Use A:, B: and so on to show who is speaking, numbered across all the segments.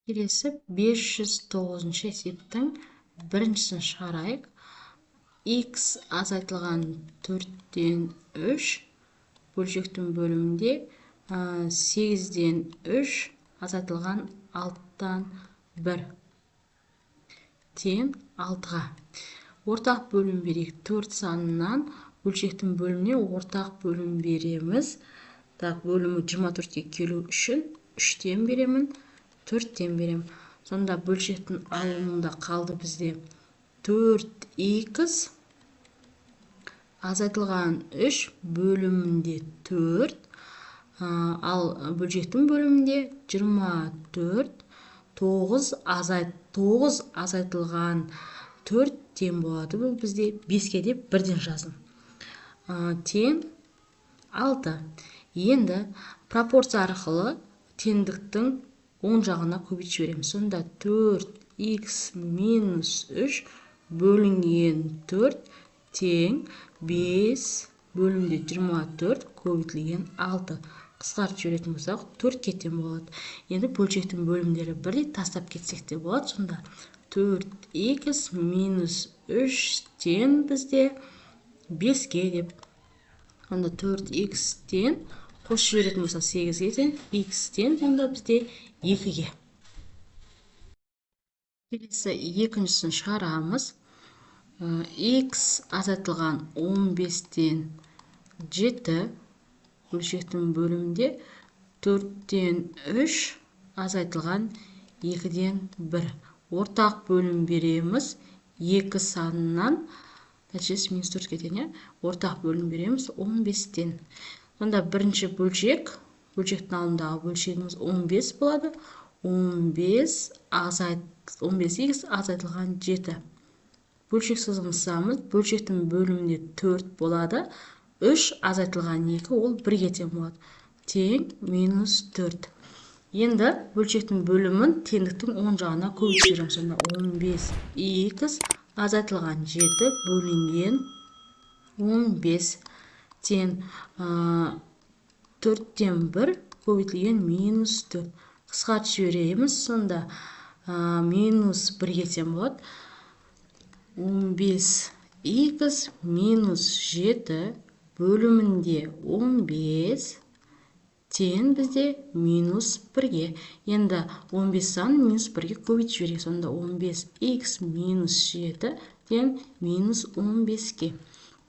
A: Келесі 509 есептің біріншісін шығарайық. X азайтылған 4-тен 3 бөлшектің бөлімінде 8-ден 3 азайтылған 6-тан 1 тең 6-ға. Ортақ бөлім берейік. 4 санынан бөлшектің бөліміне ортақ бөлім береміз. Бөлімі 24-ке келу үшін 3-тен беремін, 4-тен берем. Сонда бөлшектің алымында қалды бізде 4x азайтылған 3 бөлімінде 4, ал бөлшектің бөлімінде 24, 9 азайтылған 4 тең болады. Бұл бізде 5-ке деп бірден жаздым. Тең 6. Енді пропорция арқылы теңдіктің оң жағына көбейтіп жібереміз. Сонда 4x минус 3 бөлінген 4 тең 5 бөлімде 24 көбейтілген 6. Қысқартып жіберетін болсақ 4-ке тең болады. Енді бөлшектің бөлімдері бірдей, тастап кетсек те болады. Сонда 4x минус 3 тең бізде 5-ке деп. Сонда 4x тең қосып жіберетін болсақ 8-ге тең, x тең сонда бізде 2-ге. Келесі екіншісін шығарамыз. X азайтылған 15-тен 7 бөлшектің бөлімінде 4-тен 3 азайтылған 2-ден 1. Ортақ бөлім береміз. 2 санынан нәтижесі минус 4-ке тең. Ортақ бөлім береміз 15-тен. Сонда бірінші бөлшектің алымындағы бөлшегіміз 15 болады. 15x азайтылған 7. Бөлшек сызығын сызамыз. Бөлшектің бөлімінде 4 болады. 3 азайтылған 2 ол 1-ге тең болады. Тең минус 4. Енді бөлшектің бөлімін теңдіктің оң жағына көбейтіп жібереміз. Сонда 15x азайтылған 7 бөлінген 15 тең 4-тен 1 көбейтілген минус 4. Қысқартып жібереміз. Сонда минус 1-ге тең болады. 15x минус 7 бөлімінде 15 тең бізде минус 1-ге. Енді 15 санын минус 1-ге көбейтіп жіберейік. Сонда 15x минус 7 тең минус 15-ке.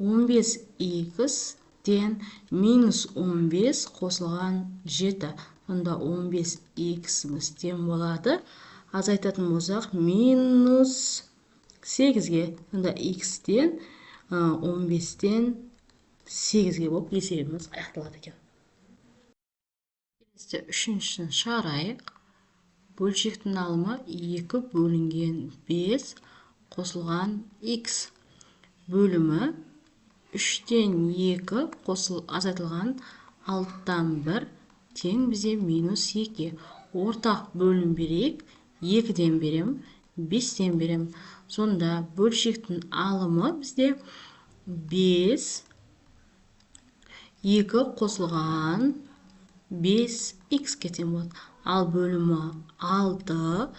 A: 15x тең минус 15 қосылған 7. Сонда 15x тең болады. Азайтатын болсақ минус 8-ге. Сонда x тең 15-тен 8-ге болып есебіміз аяқталады екен. Үшіншісін шығарайық. Бөлшектің алымы 2 бөлінген 5 қосылған x. Бөлімі 3-тен 2 азайтылған 6-тан 1 тең бізде минус 2. Ортақ бөлім берейік. 2-ден берем, 5-тен берем. Сонда бөлшектің алымы бізде 5, 2 қосылған 5x-ке тең болады. Ал бөлімі 6,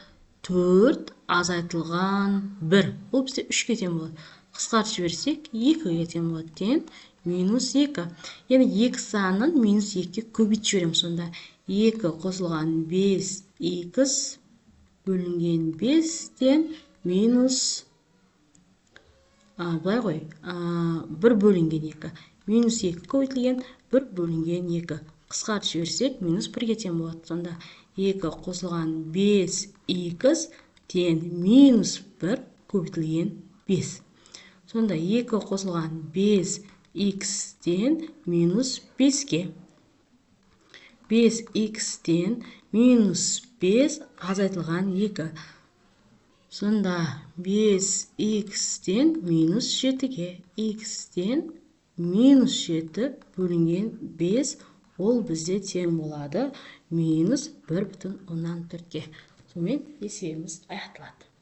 A: 4 азайтылған 1. Бұл бізде 3-ке тең болады. Қысқартып жіберсек 2-ге тең болады. Тең минус 2. Енді 2 санын минус 2-ке көбейтіп жібереміз. Сонда 2 қосылған 5x бөлінген 5 тең минус 1 бөлінген 2. Минус 2 көбейтілген 1 бөлінген 2. Қысқартып жіберсек минус 1-ге тең болады. Сонда 2 қосылған 5x тең минус 1 көбейтілген 5. Сонда 2 қосылған 5x тең минус 5-ке. 5x тең минус 5 азайтылған 2. Сонда 5x тең минус 7-ге. X тең минус 7 бөлінген 5 ол бізде тең болады минус 1,4-ге. Сонымен есебіміз аяқталады.